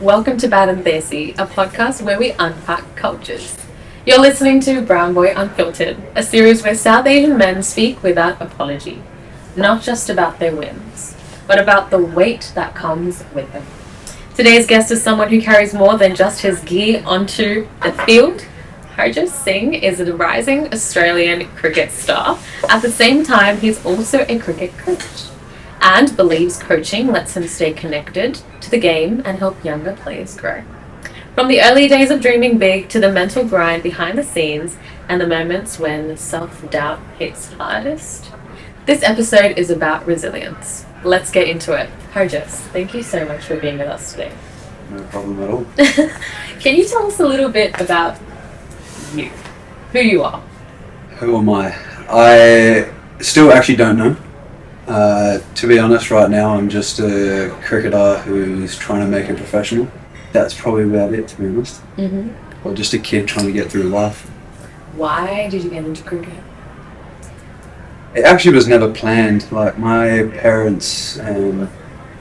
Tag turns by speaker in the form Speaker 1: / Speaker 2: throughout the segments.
Speaker 1: Welcome to Bad and Desi, a podcast where we unpack cultures. You're listening to Brown Boy Unfiltered, a series where South Asian men speak without apology, not just about their wins, but about the weight that comes with them. Today's guest is someone who carries more than just his gear onto the field. Harjas Singh is a rising Australian cricket star. At the same time, he's also a cricket coach and believes coaching lets him stay connected to the game and help younger players grow. From the early days of dreaming big to the mental grind behind the scenes and the moments when self-doubt hits hardest, this episode is about resilience. Let's get into it. Harjas, thank you so much for being with us today.
Speaker 2: No problem at all.
Speaker 1: Can you tell us a little bit about you, who you are?
Speaker 2: Who am I? I still actually don't know. To be honest, right now I'm just a cricketer who's trying to make it professional. That's probably about it, to be honest. Or just a kid trying to get through life.
Speaker 1: Why did you get into cricket?
Speaker 2: It actually was never planned. Like, my parents and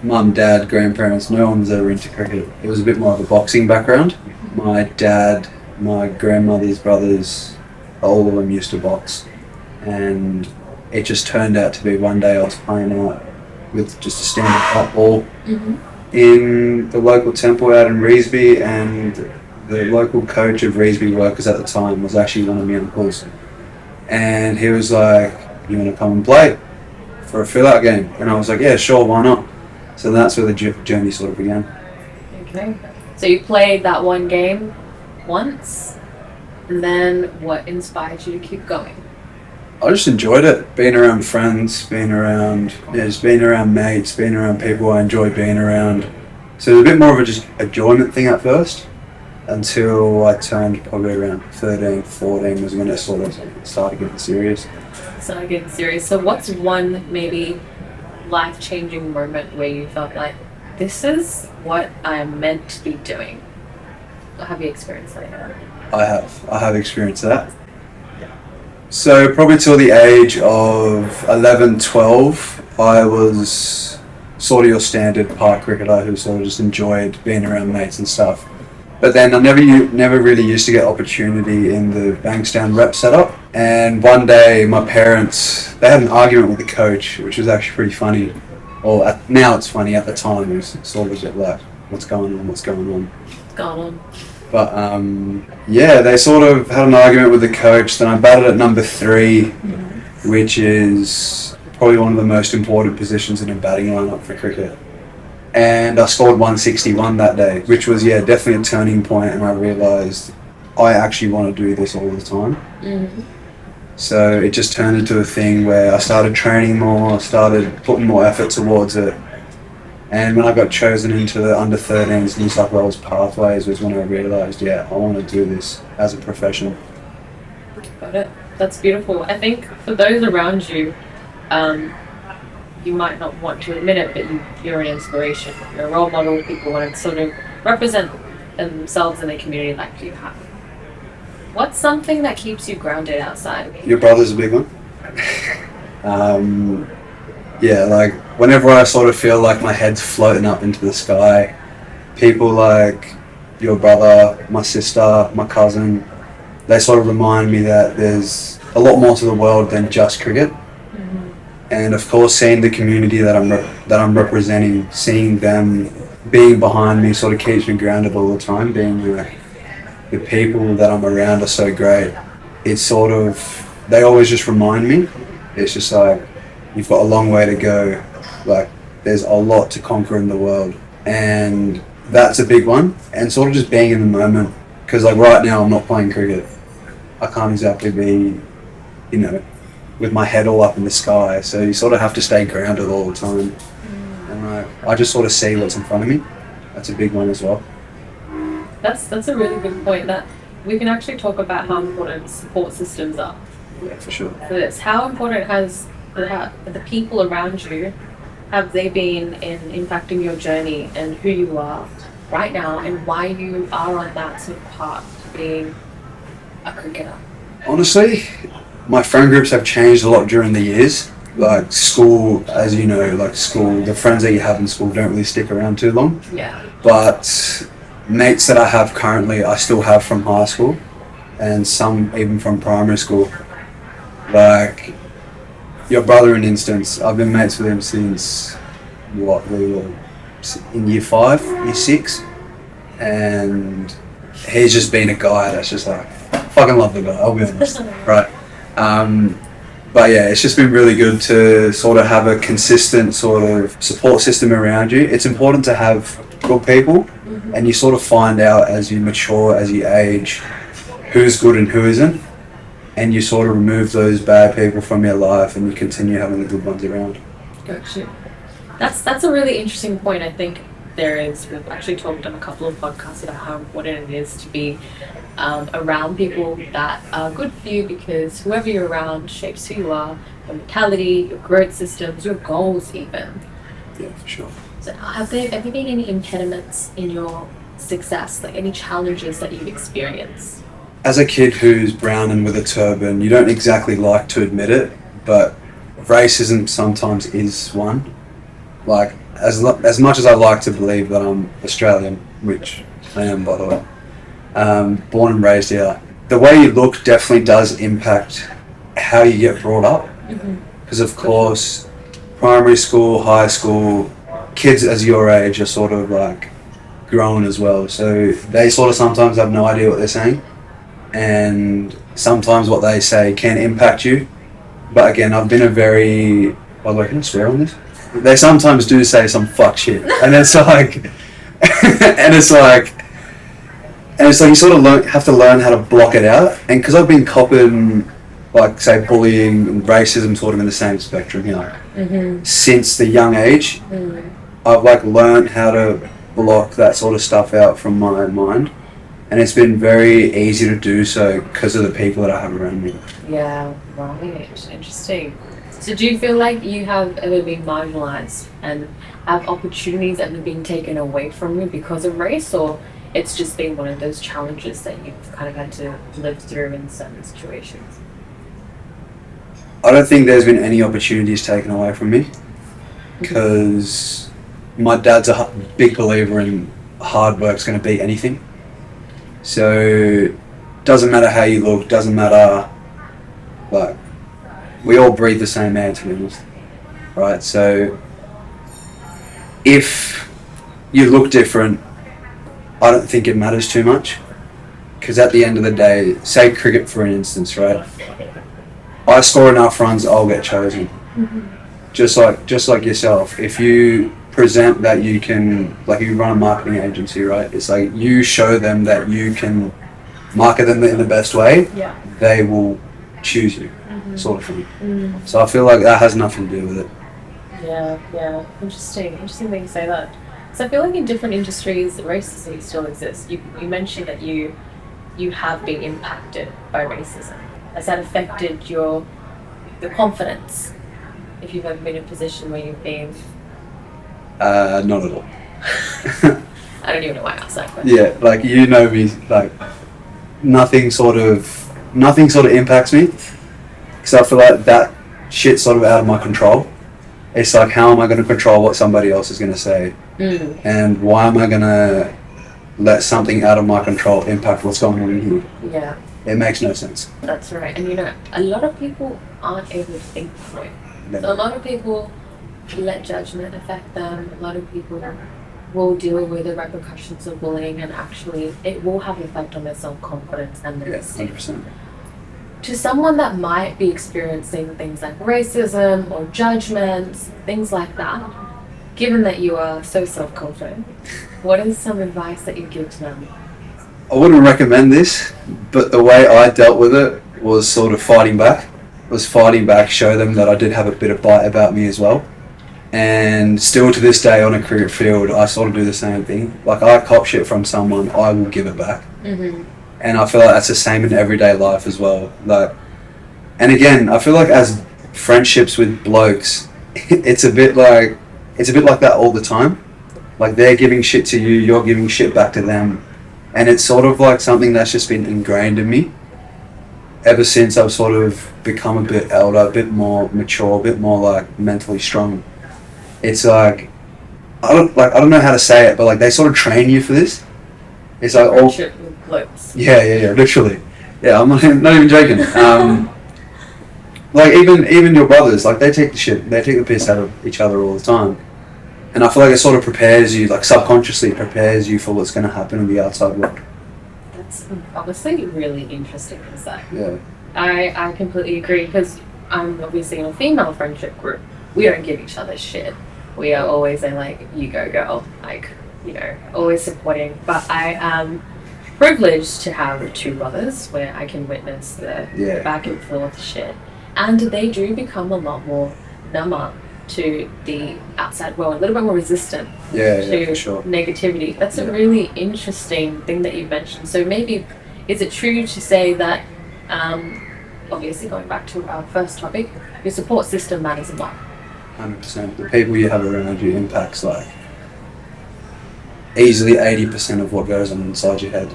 Speaker 2: mum, dad, grandparents, no one was ever into cricket. It was a bit more of a boxing background. My dad, my grandmother's brothers, all of them used to box. And it just turned out to be one day I was playing out with just a standard white ball in the local temple out in Revesby, and the local coach of Revesby workers at the time was actually one of my uncles. And he was like, "You want to come and play for a fill-out game?" And I was like, "Yeah, sure, why not?" So that's where the journey sort of began.
Speaker 1: Okay. So you played that one game once, and then what inspired you to keep going?
Speaker 2: I just enjoyed it, being around friends, being around mates, being around people I enjoy being around. So it was a bit more of a just enjoyment thing at first, until I turned probably around 13, 14 was when it sort of started getting serious.
Speaker 1: So what's one maybe life-changing moment where you felt like, this is what I am meant to be doing? Or have you experienced that?
Speaker 2: I have experienced that. So probably till the age of 11, 12, I was sort of your standard park cricketer who sort of just enjoyed being around mates and stuff. But then I never really used to get opportunity in the Bankstown rep setup. And one day my parents, they had an argument with the coach, which was actually pretty funny. Or now it's funny, at the time it was sort of a bit like, what's going on? But yeah, they sort of had an argument with the coach. Then I batted at number 3, which is probably one of the most important positions in a batting lineup for cricket. And I scored 161 that day, which was, definitely a turning point, and I realised I actually want to do this all the time. So it just turned into a thing where I started training more, started putting more effort towards it. And when I got chosen into the under 13s New South Wales pathways was when I realised, I want to do this as a profession.
Speaker 1: Got it. That's beautiful. I think for those around you, you might not want to admit it, but you're an inspiration. You're a role model. People want to sort of represent themselves in the community like you have. What's something that keeps you grounded outside?
Speaker 2: Your brother's a big one. Like whenever I sort of feel like my head's floating up into the sky, people like your brother, my sister, my cousin, they sort of remind me that there's a lot more to the world than just cricket. And of course, seeing the community that I'm representing, seeing them being behind me sort of keeps me grounded all the time. Being like, the people that I'm around are so great. It's sort of, they always just remind me. It's just like, you've got a long way to go. Like, there's a lot to conquer in the world. And that's a big one. And sort of just being in the moment. Because like right now I'm not playing cricket. I can't exactly be, with my head all up in the sky. So you sort of have to stay grounded all the time. And like, I just sort of see what's in front of me. That's a big one as well.
Speaker 1: That's a really good point, that we can actually talk about how important support systems are.
Speaker 2: Yeah, for sure.
Speaker 1: For this, how important has the people around you, have they been in impacting your journey and who you are right now and why you are on that sort of path to being a cricketer?
Speaker 2: Honestly, my friend groups have changed a lot during the years. Like school, as you know, the friends that you have in school don't really stick around too long.
Speaker 1: Yeah.
Speaker 2: But mates that I have currently, I still have from high school, and some even from primary school. Like your brother, in instance, I've been mates with him since we were in year 5, year 6, and he's just been a guy that's just like, fucking love the guy, I'll be honest, right? But yeah, it's just been really good to sort of have a consistent sort of support system around you. It's important to have good people, and you sort of find out as you mature, as you age, who's good and who isn't, and you sort of remove those bad people from your life and you continue having the good ones around.
Speaker 1: Gotcha. That's a really interesting point. I think we've actually talked on a couple of podcasts about how important it is to be around people that are good for you, because whoever you're around shapes who you are, your mentality, your growth systems, your goals even.
Speaker 2: Yeah, for sure.
Speaker 1: So have there ever been any impediments in your success, like any challenges that you've experienced?
Speaker 2: As a kid who's brown and with a turban, you don't exactly like to admit it, but racism sometimes is one. Like, as much as I like to believe that I'm Australian, which I am, by the way, born and raised here, the way you look definitely does impact how you get brought up. Because of course, primary school, high school, kids as your age are sort of like grown as well, so they sort of sometimes have no idea what they're saying, and sometimes what they say can impact you. But again, I've been by the way, can I swear on this? They sometimes do say some fuck shit, and it's like and it's like you sort of have to learn how to block it out. And because I've been copping, like, say, bullying and racism sort of in the same spectrum here since the young age, I've like learned how to block that sort of stuff out from my mind, and it's been very easy to do so because of the people that I have around me.
Speaker 1: Yeah, right. Interesting. So do you feel like you have ever been marginalised and have opportunities ever been taken away from you because of race, or it's just been one of those challenges that you've kind of had to live through in certain situations?
Speaker 2: I don't think there's been any opportunities taken away from me, because my dad's a big believer in hard work's going to beat anything. So doesn't matter how you look, doesn't matter, like, we all breathe the same air, to be honest, right? So if you look different, I don't think it matters too much, because at the end of the day, say cricket for an instance, right? I score enough runs, I'll get chosen. Just like yourself, if you present that you can, like, you run a marketing agency, right? It's like you show them that you can market them in the best way, they will choose you, sort of thing. So I feel like that has nothing to do with it.
Speaker 1: Yeah. Interesting that you say that. So I feel like in different industries, racism still exists. You mentioned that you have been impacted by racism. Has that affected the confidence, if you've ever been in a position where you've been?
Speaker 2: Not at all.
Speaker 1: I don't even know why I asked that question.
Speaker 2: Yeah, like, you know me, like, nothing sort of impacts me, because I feel like that shit's sort of out of my control. It's like, how am I going to control what somebody else is going to say? And why am I going to let something out of my control impact what's going on in here?
Speaker 1: Yeah.
Speaker 2: It makes no sense.
Speaker 1: That's right. And a lot of people aren't able to think that way. So a lot of people let judgment affect them. A lot of people will deal with the repercussions of bullying, and actually it will have an effect on their self-confidence and their esteem.
Speaker 2: 100%.
Speaker 1: To someone that might be experiencing things like racism or judgment, things like that, given that you are so self-confident, what is some advice that you give to them?
Speaker 2: I wouldn't recommend this, but the way I dealt with it was sort of fighting back. Show them that I did have a bit of bite about me as well. And still to this day on a cricket field, I sort of do the same thing. Like, I cop shit from someone, I will give it back. And I feel like that's the same in everyday life as well. Like, and again, I feel like as friendships with blokes, it's a bit like that all the time. Like, they're giving shit to you, you're giving shit back to them. And it's sort of like something that's just been ingrained in me ever since I've sort of become a bit elder, a bit more mature, a bit more like mentally strong. It's like, I don't know how to say it, but like, they sort of train you for this. It's like
Speaker 1: friendship with blokes.
Speaker 2: Yeah, literally. Yeah, I'm not even joking. Like even your brothers, like they take the piss out of each other all the time, and I feel like it sort of prepares you, like subconsciously prepares you for what's going to happen in the outside world.
Speaker 1: That's honestly really interesting insight.
Speaker 2: Yeah.
Speaker 1: I completely agree because I'm obviously in a female friendship group. We don't give each other shit. We are always in like, you go girl, like, always supporting. But I am privileged to have two brothers where I can witness the back and forth shit. And they do become a lot more number to the outside world, a little bit more resistant to
Speaker 2: for sure.
Speaker 1: negativity. That's a really interesting thing that you mentioned. So maybe, is it true to say that, obviously going back to our first topic, your support system matters a lot?
Speaker 2: 100%. The people you have around you impacts like easily 80% of what goes on inside your head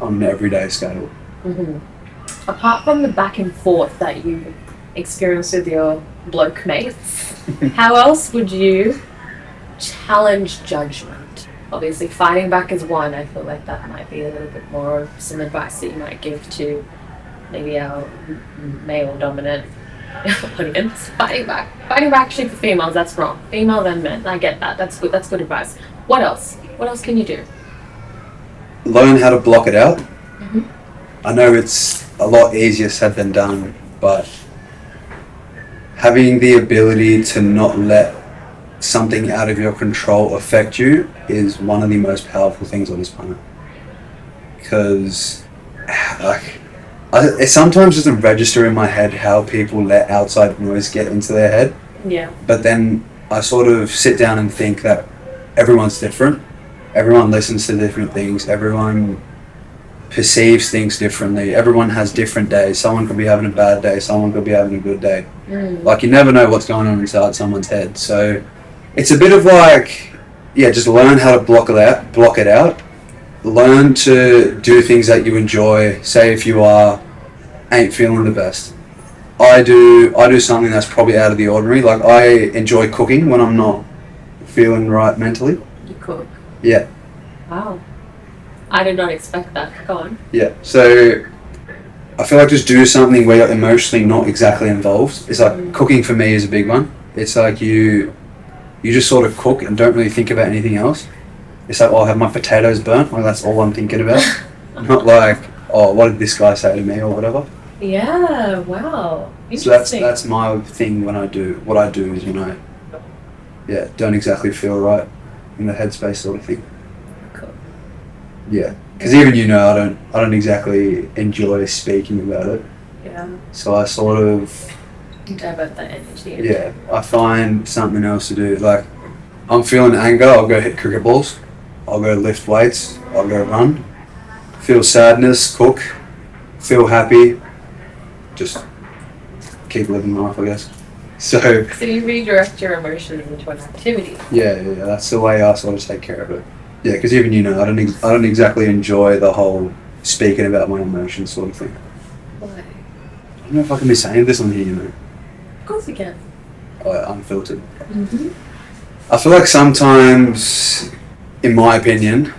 Speaker 2: on an everyday scale.
Speaker 1: Apart from the back and forth that you experience with your bloke mates, how else would you challenge judgment? Obviously, fighting back is one. I feel like that might be a little bit more of some advice that you might give to maybe our male dominant audience. Fighting back actually for females, that's wrong. Female then men. I get that. That's good advice. What else? What else can you do?
Speaker 2: Learn how to block it out. I know it's a lot easier said than done, but having the ability to not let something out of your control affect you is one of the most powerful things on this planet. Because it sometimes doesn't register in my head how people let outside noise get into their head.
Speaker 1: Yeah.
Speaker 2: But then I sort of sit down and think that everyone's different. Everyone listens to different things. Everyone perceives things differently. Everyone has different days. Someone could be having a bad day. Someone could be having a good day. Like, you never know what's going on inside someone's head. So it's a bit of like, just learn how to block it out. Learn to do things that you enjoy. Say if you ain't feeling the best. I do something that's probably out of the ordinary. Like, I enjoy cooking when I'm not feeling right mentally.
Speaker 1: You cook?
Speaker 2: Yeah.
Speaker 1: Wow. I did not expect that. Go on.
Speaker 2: Yeah. So I feel like just do something where you're emotionally not exactly involved. It's like cooking for me is a big one. It's like you just sort of cook and don't really think about anything else. It's like, I'll have my potatoes burnt. Like, that's all I'm thinking about. Not like, what did this guy say to me or whatever.
Speaker 1: Yeah. Wow.
Speaker 2: So that's my thing when I do. What I do is, don't exactly feel right in the headspace sort of thing.
Speaker 1: Cool.
Speaker 2: Yeah, because even I don't exactly enjoy speaking about it.
Speaker 1: Yeah.
Speaker 2: So I sort of
Speaker 1: divert that energy.
Speaker 2: Yeah, I find something else to do. Like, I'm feeling anger, I'll go hit cricket balls. I'll go lift weights. I'll go run. Feel sadness, cook. Feel happy, just keep living life, I guess. So
Speaker 1: you redirect your emotions into an activity.
Speaker 2: Yeah, that's the way I sort of take care of it. Yeah, because even I don't exactly enjoy the whole speaking about my emotions sort of thing.
Speaker 1: Why?
Speaker 2: I don't know if I can be saying this on here,
Speaker 1: Of course you can.
Speaker 2: Unfiltered. I feel like sometimes, in my opinion,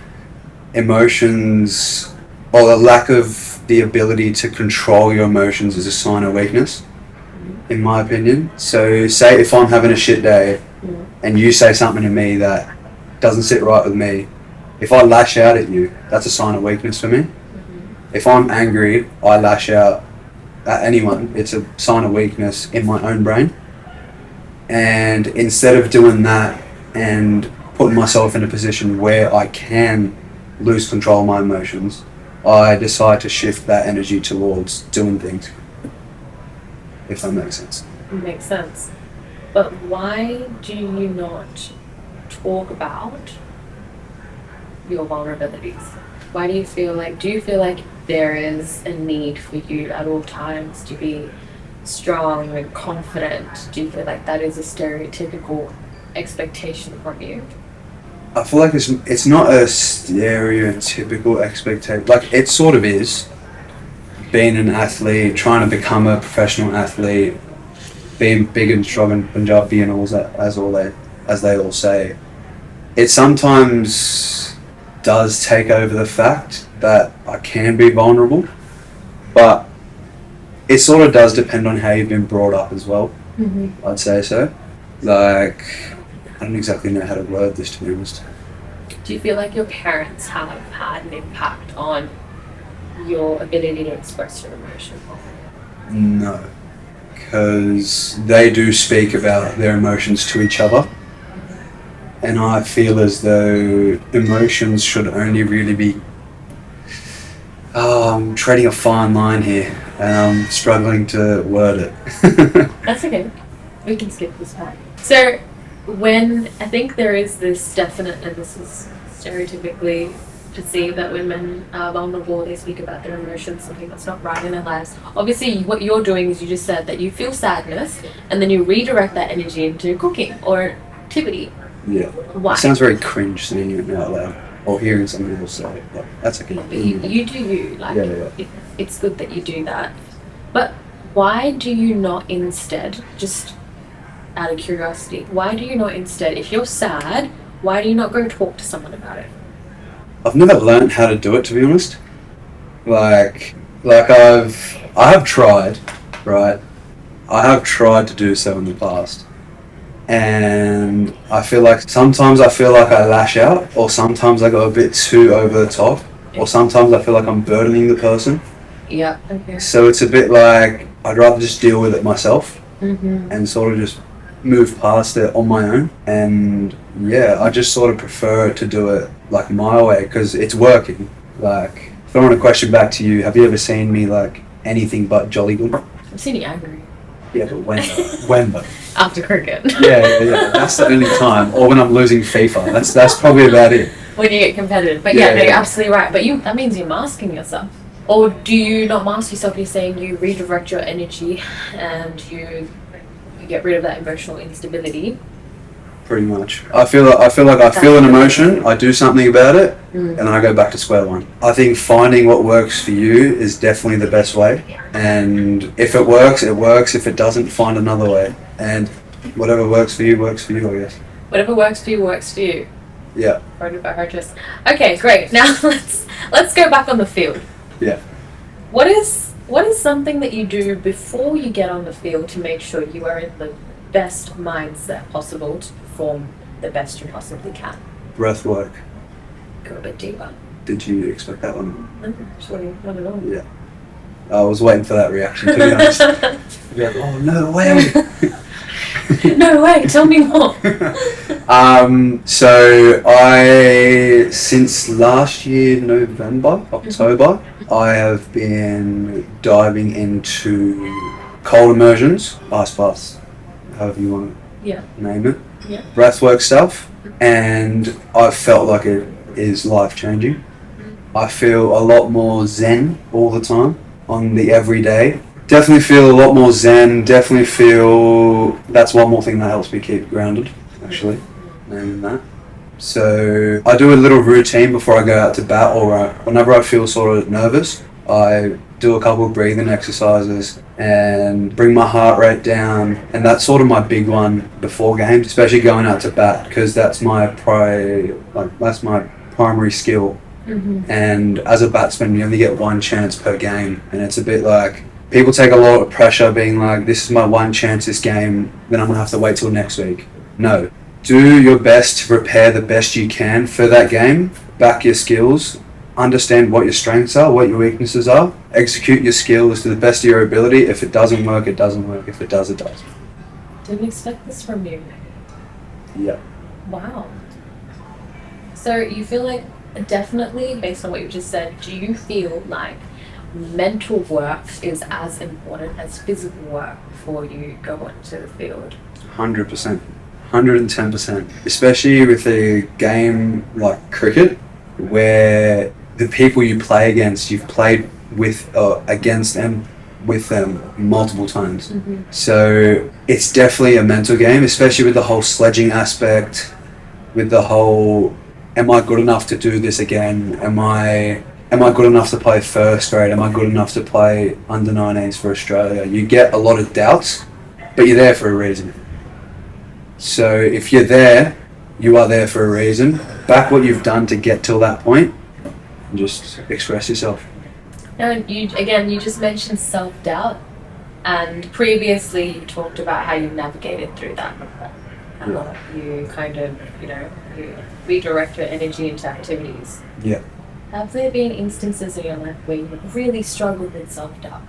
Speaker 2: emotions or the lack of the ability to control your emotions is a sign of weakness. In my opinion. So say if I'm having a shit day and you say something to me that doesn't sit right with me, if I lash out at you, that's a sign of weakness for me. If I'm angry, I lash out at anyone, it's a sign of weakness in my own brain. And instead of doing that and putting myself in a position where I can lose control of my emotions, I decide to shift that energy towards doing things. If that makes sense.
Speaker 1: It makes sense. But why do you not talk about your vulnerabilities? Why do you feel like there is a need for you at all times to be strong and confident? Do you feel like that is a stereotypical expectation from you?
Speaker 2: I feel like it's not a stereotypical expectation. Like, it sort of is. Being an athlete, trying to become a professional athlete, being big and strong and Punjabi and all that, as they all say, it sometimes does take over the fact that I can be vulnerable, but it sort of does depend on how you've been brought up as well. I'd say so. Like, I don't exactly know how to word this, to be honest.
Speaker 1: Do you feel like your parents have had an impact on your ability to express your emotions?
Speaker 2: No, because they do speak about their emotions to each other, and I feel as though emotions should only really be I'm treading a fine line here, and I'm struggling to word it.
Speaker 1: That's okay. We can skip this part. So, when I think there is this definite, and this is stereotypically perceived, that when men are vulnerable, they speak about their emotions, something that's not right in their lives. Obviously, what you're doing is you just said that you feel sadness, and then you redirect that energy into cooking or activity.
Speaker 2: Yeah.
Speaker 1: Why?
Speaker 2: It sounds very cringe saying it out loud. Or hearing someone else say it, but that's okay.
Speaker 1: But you do you. Like,
Speaker 2: yeah.
Speaker 1: It's good that you do that. But why do you not instead, just out of curiosity, why do you not instead, if you're sad, why do you not go talk to someone about it?
Speaker 2: I've never learned how to do it, to be honest. Like I have tried, right? I have tried to do so in the past. And I feel like sometimes I feel like I lash out, or sometimes I go a bit too over the top, or sometimes I feel like I'm burdening the person.
Speaker 1: Yeah, okay.
Speaker 2: So it's a bit like I'd rather just deal with it myself and sort of just move past it on my own. And yeah, I just sort of prefer to do it like my way because it's working. Like, throwing a question back to you, have you ever seen me like anything but jolly good?
Speaker 1: I've seen you angry.
Speaker 2: Yeah, but when? When though?
Speaker 1: After cricket.
Speaker 2: Yeah. That's the only time. Or when I'm losing FIFA. That's probably about it.
Speaker 1: When you get competitive. But no, you're absolutely right. But that means you're masking yourself. Or do you not mask yourself? You're saying you redirect your energy and you get rid of that emotional instability.
Speaker 2: Pretty much. I feel like I feel an emotion, I do something about it, and then I go back to square one. I think finding what works for you is definitely the best way. And if it works, it works. If it doesn't, find another way. And whatever works for you, I guess.
Speaker 1: Whatever works for you, works for you.
Speaker 2: Yeah.
Speaker 1: Written by Harjas. Okay, great. Now let's go back on the field.
Speaker 2: Yeah.
Speaker 1: What is something that you do before you get on the field to make sure you are in the best mindset possible to perform the best you possibly can?
Speaker 2: Breath work.
Speaker 1: Go a bit deeper.
Speaker 2: Did you expect that one?
Speaker 1: Actually, not at all.
Speaker 2: Yeah. I was waiting for that reaction, to be honest. Yeah, oh, no way!
Speaker 1: No way, tell me more.
Speaker 2: So I, since last year, October, I have been diving into cold immersions, ice baths, however you want to name it, breathwork stuff, and I felt like it is life-changing. I feel a lot more zen all the time, on the everyday. Definitely feel a lot more zen, definitely feel that's one more thing that helps me keep grounded, actually, naming that. So I do a little routine before I go out to bat, or whenever I feel sort of nervous, I do a couple of breathing exercises and bring my heart rate down, and that's sort of my big one before games, especially going out to bat, because that's my primary skill. And as a batsman, you only get one chance per game, and it's a bit like people take a lot of pressure being like, this is my one chance this game, then I'm gonna have to wait till next week. No, do your best to prepare the best you can for that game, back your skills, understand what your strengths are, what your weaknesses are, execute your skills to the best of your ability. If it doesn't work, it doesn't work. If it does, it does.
Speaker 1: Didn't expect this from you.
Speaker 2: Yeah.
Speaker 1: Wow. So you feel like, definitely, based on what you just said, do you feel like mental work is as important as physical work before you go onto the field?
Speaker 2: 100%. 110%. Especially with a game like cricket, where the people you play against, you've played with against them, with them multiple times. So it's definitely a mental game, especially with the whole sledging aspect, with the whole, am I good enough to do this again? Am I good enough to play first grade? Am I good enough to play under 19s for Australia? You get a lot of doubts, but you're there for a reason. So if you're there, you are there for a reason. Back what you've done to get till that point, and just express yourself.
Speaker 1: Now, you just mentioned self-doubt, and previously you talked about how you navigated through that. You kind of, you redirect your energy into activities.
Speaker 2: Yeah.
Speaker 1: Have there been instances in your life where you really struggled with self-doubt?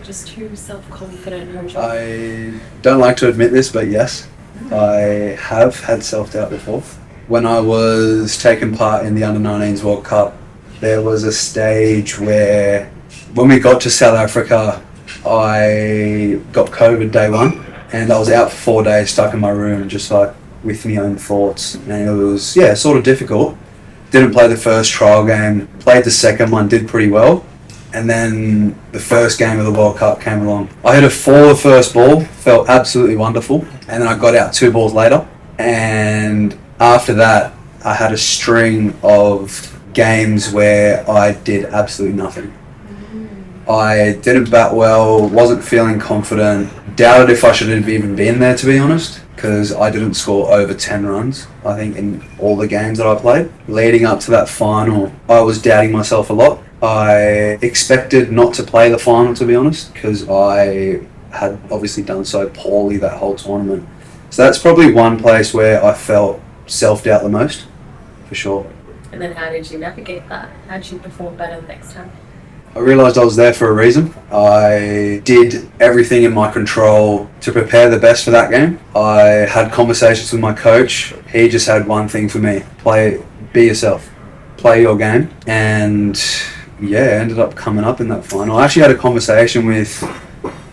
Speaker 1: Just too self-confident?
Speaker 2: I don't like to admit this, but yes, I have had self-doubt before. When I was taking part in the Under-19s World Cup, there was a stage where, when we got to South Africa, I got COVID day one, and I was out for 4 days, stuck in my room, just like with my own thoughts, and it was sort of difficult. Didn't play the first trial game, played the second one, did pretty well, and then the first game of the World Cup came along. I hit a 4 the first ball, felt absolutely wonderful, and then I got out 2 balls later, and after that I had a string of games where I did absolutely nothing. I didn't bat well, wasn't feeling confident, doubted if I should have even been there, to be honest, because I didn't score over 10 runs, I think, in all the games that I played. Leading up to that final, I was doubting myself a lot. I expected not to play the final, to be honest, because I had obviously done so poorly that whole tournament. So that's probably one place where I felt self-doubt the most, for sure.
Speaker 1: And then how did you navigate that? How did you perform better the next time?
Speaker 2: I realised I was there for a reason. I did everything in my control to prepare the best for that game. I had conversations with my coach. He just had one thing for me: be yourself, play your game. And ended up coming up in that final. I actually had a conversation with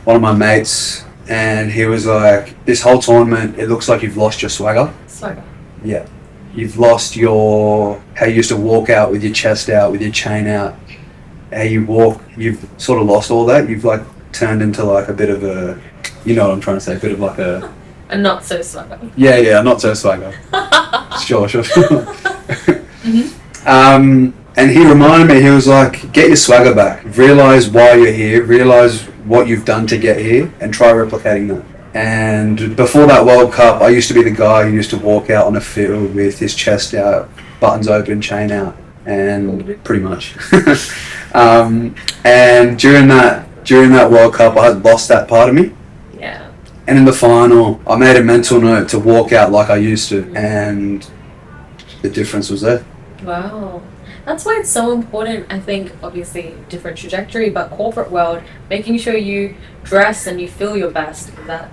Speaker 2: one of my mates, and he was like, "This whole tournament, it looks like you've lost your swagger."
Speaker 1: Swagger?
Speaker 2: Yeah. You've lost how you used to walk out with your chest out, with your chain out. How you walk, you've sort of lost all that. You've like turned into like a bit of a, you know what I'm trying to say, a bit of like a
Speaker 1: not so swagger.
Speaker 2: Yeah, not so swagger. Sure. And he reminded me, he was like, get your swagger back, realise why you're here, realise what you've done to get here, and try replicating that. And before that World Cup, I used to be the guy who used to walk out on a field with his chest out, buttons open, chain out, and pretty much. And during that World Cup, I had lost that part of me.
Speaker 1: Yeah.
Speaker 2: And in the final, I made a mental note to walk out like I used to, and the difference was there.
Speaker 1: Wow. That's why it's so important, I think, obviously different trajectory, but corporate world, making sure you dress and you feel your best, that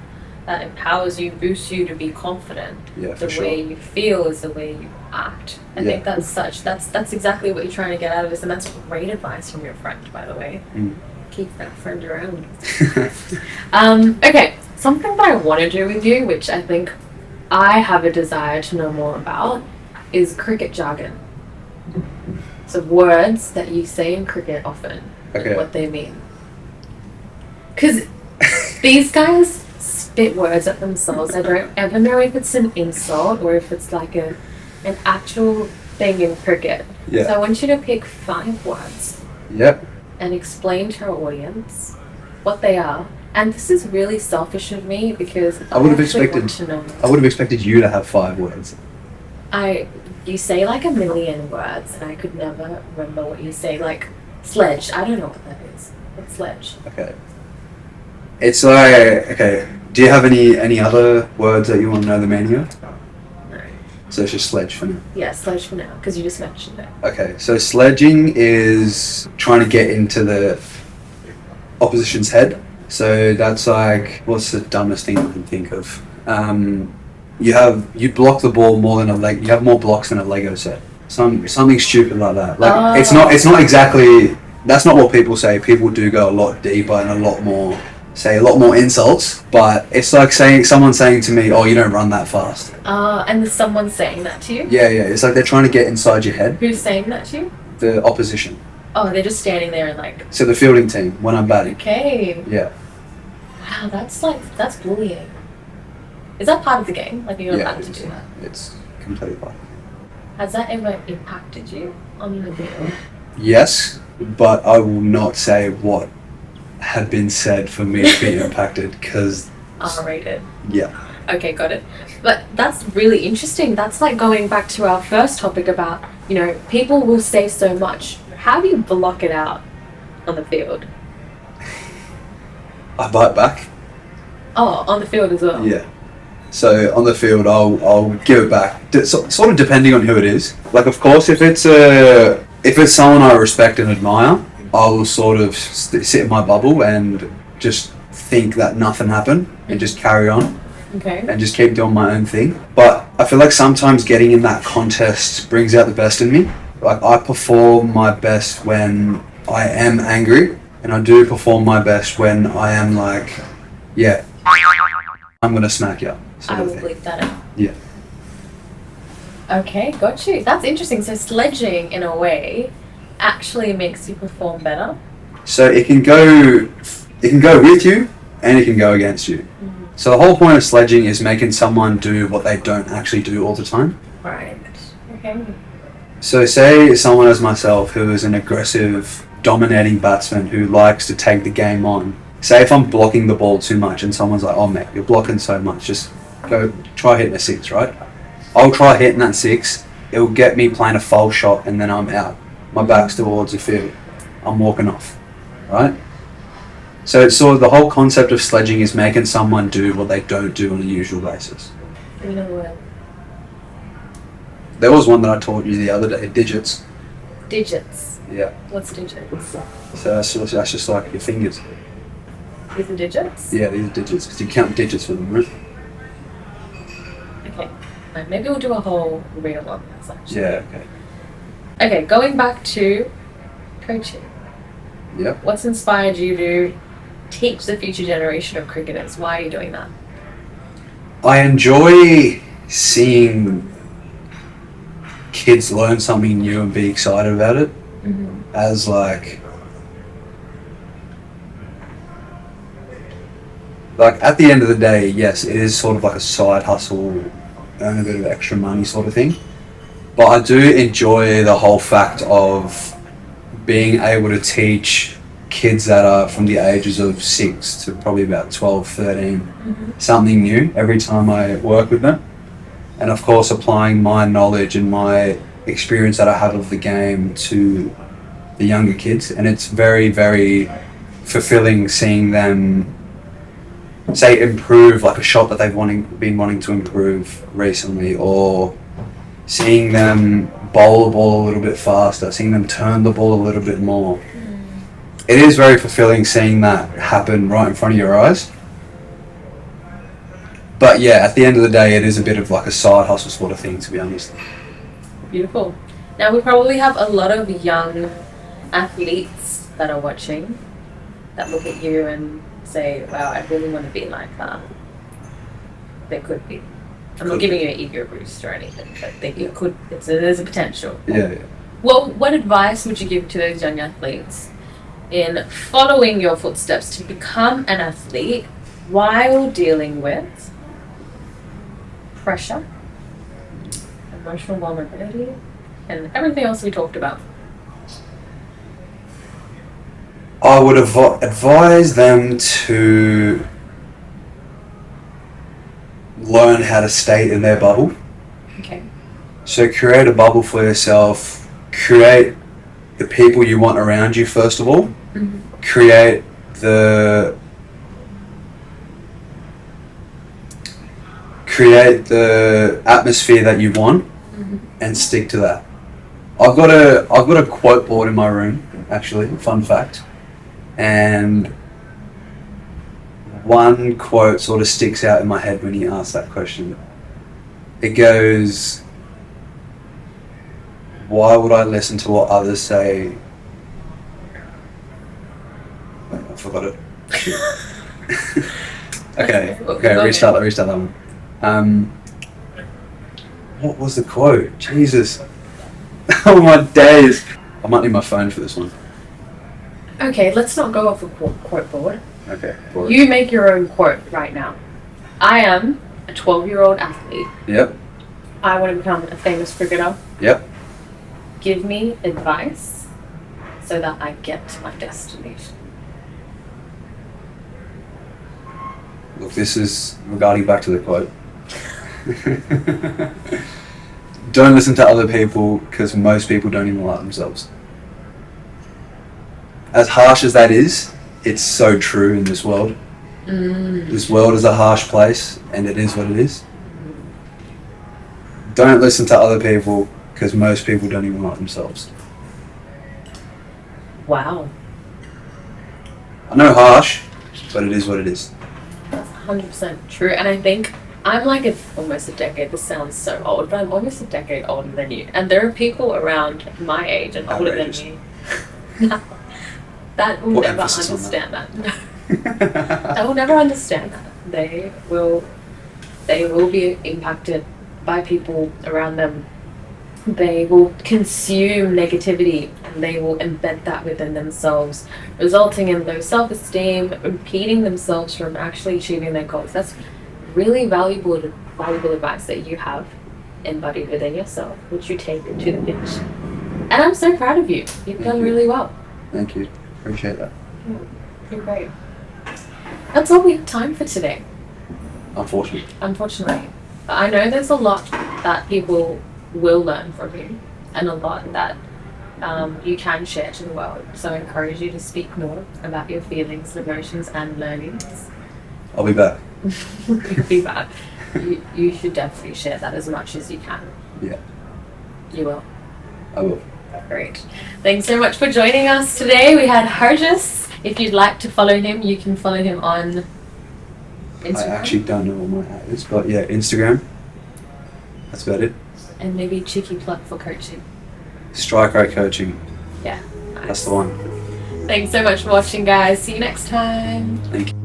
Speaker 1: empowers you, boosts you to be confident.
Speaker 2: Yeah, for
Speaker 1: the
Speaker 2: sure.
Speaker 1: way you feel is the way you act. I think that's exactly what you're trying to get out of this, and that's great advice from your friend, by the way. Keep that friend around. Okay, something that I want to do with you, which I think I have a desire to know more about, is cricket jargon. So words that you say in cricket often, and what they mean. Because these guys spit words at themselves. I don't ever know if it's an insult or if it's like an actual thing in cricket.
Speaker 2: Yeah.
Speaker 1: So I want you to pick 5 words.
Speaker 2: Yep.
Speaker 1: And explain to our audience what they are. And this is really selfish of me because I would have
Speaker 2: expected you to have 5 words.
Speaker 1: You say like a million words and I could never remember what you say. Like sledge. I don't know what that is. What's sledge?
Speaker 2: Okay. It's like, do you have any other words that you want to know the meaning of?
Speaker 1: No.
Speaker 2: So it's just sledge for now.
Speaker 1: Yeah, sledge for now, because you just mentioned it.
Speaker 2: Okay, so sledging is trying to get into the opposition's head. So that's like, what's the dumbest thing I can think of? You block the ball more than a leg. You have more blocks than a Lego set. Something stupid like that. Like it's not exactly. That's not what people say. People do go a lot deeper and a lot more insults. But it's like someone saying to me, "Oh, you don't run that fast."
Speaker 1: And there's someone saying that to you.
Speaker 2: Yeah. It's like they're trying to get inside your head.
Speaker 1: Who's saying that to you?
Speaker 2: The opposition.
Speaker 1: Oh, they're just standing there and like.
Speaker 2: So the fielding team when I'm batting.
Speaker 1: Okay.
Speaker 2: Yeah.
Speaker 1: Wow, that's bullying. Is that part of the game? Like you're allowed to do that?
Speaker 2: It's completely fine.
Speaker 1: Has that ever impacted you on the field?
Speaker 2: Yes, but I will not say what had been said for me to be impacted, because
Speaker 1: R-rated.
Speaker 2: Yeah.
Speaker 1: Okay, got it. But that's really interesting. That's like going back to our first topic about, people will say so much. How do you block it out on the field?
Speaker 2: I bite back.
Speaker 1: Oh, on the field as well?
Speaker 2: Yeah. So on the field, I'll give it back. Sort of depending on who it is. Like, of course, if it's someone I respect and admire, I will sort of sit in my bubble and just think that nothing happened and just carry on.
Speaker 1: Okay.
Speaker 2: And just keep doing my own thing. But I feel like sometimes getting in that contest brings out the best in me. Like, I perform my best when I am angry, and I do perform my best when I am like, yeah, I'm gonna smack you.
Speaker 1: I will bleep that out.
Speaker 2: Yeah.
Speaker 1: Okay, got you. That's interesting. So sledging, in a way, actually makes you perform better.
Speaker 2: So it can go with you, and it can go against you.
Speaker 1: Mm-hmm.
Speaker 2: So the whole point of sledging is making someone do what they don't actually do all the time.
Speaker 1: Right. Okay.
Speaker 2: So say someone as myself who is an aggressive, dominating batsman who likes to take the game on. Say if I'm blocking the ball too much and someone's like, oh mate, you're blocking so much, just go try hitting a 6, right? I'll try hitting that 6, it'll get me playing a foul shot and then I'm out. My back's towards the field. I'm walking off, right? So it's sort of the whole concept of sledging is making someone do what they don't do on a usual basis.
Speaker 1: In a word.
Speaker 2: There was one that I taught you the other day, digits.
Speaker 1: Digits.
Speaker 2: Yeah.
Speaker 1: What's digits?
Speaker 2: So that's just like your fingers.
Speaker 1: These are digits?
Speaker 2: Yeah, these are digits, because you count digits for them, right?
Speaker 1: Okay. Right, maybe we'll do a whole reel on this, actually.
Speaker 2: Yeah, okay.
Speaker 1: Okay, going back to coaching.
Speaker 2: Yep.
Speaker 1: What's inspired you to teach the future generation of cricketers? Why are you doing that?
Speaker 2: I enjoy seeing kids learn something new and be excited about it.
Speaker 1: Mm-hmm.
Speaker 2: As like at the end of the day, yes, it is sort of like a side hustle, earn a bit of extra money sort of thing. But I do enjoy the whole fact of being able to teach kids that are from the ages of 6 to probably about 12, 13, something new every time I work with them. And of course, applying my knowledge and my experience that I have of the game to the younger kids. And it's very, very fulfilling seeing them, say, improve like a shot that they've been wanting to improve recently, or seeing them bowl the ball a little bit faster, seeing them turn the ball a little bit more. It is very fulfilling seeing that happen right in front of your eyes. But yeah, at the end of the day, it is a bit of like a side hustle sort of thing, to be honest.
Speaker 1: Beautiful. Now, we probably have a lot of young athletes that are watching that look at you and say, wow, I really want to be like that. They could be. I'm not giving you an ego boost or anything, but it could. There's a potential.
Speaker 2: Yeah.
Speaker 1: Well, what advice would you give to those young athletes in following your footsteps to become an athlete while dealing with pressure, emotional vulnerability, and everything else we talked about?
Speaker 2: I would advise them to learn how to stay in their bubble.
Speaker 1: Okay.
Speaker 2: So create a bubble for yourself. Create the people you want around you, first of all.
Speaker 1: Mm-hmm.
Speaker 2: Create the atmosphere that you want, and stick to that. I've got a quote board in my room, actually, fun fact. And one quote sort of sticks out in my head when you ask that question. It goes, why would I listen to what others say? Wait, I forgot it. Okay, restart that one. What was the quote? Jesus. Oh my days. I might need my phone for this one.
Speaker 1: Okay, let's not go off a quote board.
Speaker 2: Okay.
Speaker 1: You make your own quote right now. I am a 12-year-old athlete.
Speaker 2: Yep.
Speaker 1: I want to become a famous cricketer.
Speaker 2: Yep.
Speaker 1: Give me advice so that I get to my destination.
Speaker 2: Look, this is regarding back to the quote. Don't listen to other people because most people don't even like themselves. As harsh as that is, it's so true in this world. This world is a harsh place, and it is what it is. Don't listen to other people because most people don't even like themselves.
Speaker 1: Wow.
Speaker 2: I know harsh, but it is what it is.
Speaker 1: 100% true. And I think I'm like almost a decade. This sounds so old, but I'm almost a decade older than you. And there are people around my age and older than me that will never understand that. They will never understand that. They will be impacted by people around them. They will consume negativity and they will embed that within themselves, resulting in low self-esteem, impeding themselves from actually achieving their goals. That's really valuable advice that you have embodied within yourself, which you take to the pitch. And I'm so proud of you. You've done really well.
Speaker 2: Thank you. Appreciate that.
Speaker 1: You're great. That's all we have time for today.
Speaker 2: Unfortunately.
Speaker 1: But I know there's a lot that people will learn from you and a lot that you can share to the world. So I encourage you to speak more about your feelings, emotions and learnings.
Speaker 2: I'll be back.
Speaker 1: You'll be back. You should definitely share that as much as you can.
Speaker 2: Yeah.
Speaker 1: You will.
Speaker 2: I will.
Speaker 1: Great. Thanks so much for joining us today. We had Harjas. If you'd like to follow him, you can follow him on Instagram.
Speaker 2: I actually don't know what my hat is, but yeah, Instagram. That's about it.
Speaker 1: And maybe cheeky plug for coaching.
Speaker 2: Strike Rate Coaching.
Speaker 1: Yeah. Nice.
Speaker 2: That's the one.
Speaker 1: Thanks so much for watching, guys. See you next time.
Speaker 2: Thank you.